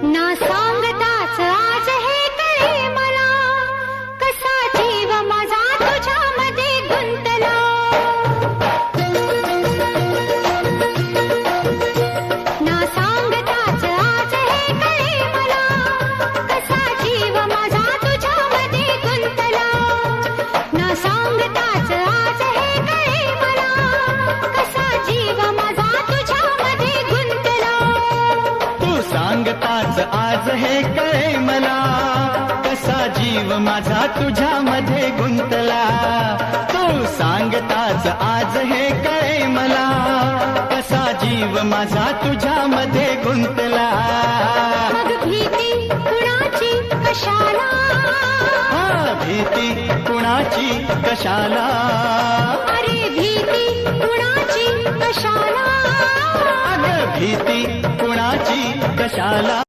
ना सांगताच आज हे कळे मला, कसा जीव माझा तुझ्यामध्ये गुंतला. ना सांगताच आज हे कळे मला, कसा जीव माझा तुझ्यामध्ये गुंतला. ना सांगताच आज हे कळे मला, कसा जीव माझा तुझ्यामध्ये गुंतला. तू सांगताच आज हे कळे मला, कसा जीव माझा तुझ्यामध्ये गुंतला. तू सांगताच आज हे कळे मला, कसा जीव माझा तुझ्यामध्ये गुंतला. मग भीती कुणाची कशाला, भीती कुणाची कशाला. अरे भीती कुणाची कशाला. अगं भीती कुणाची कशाला.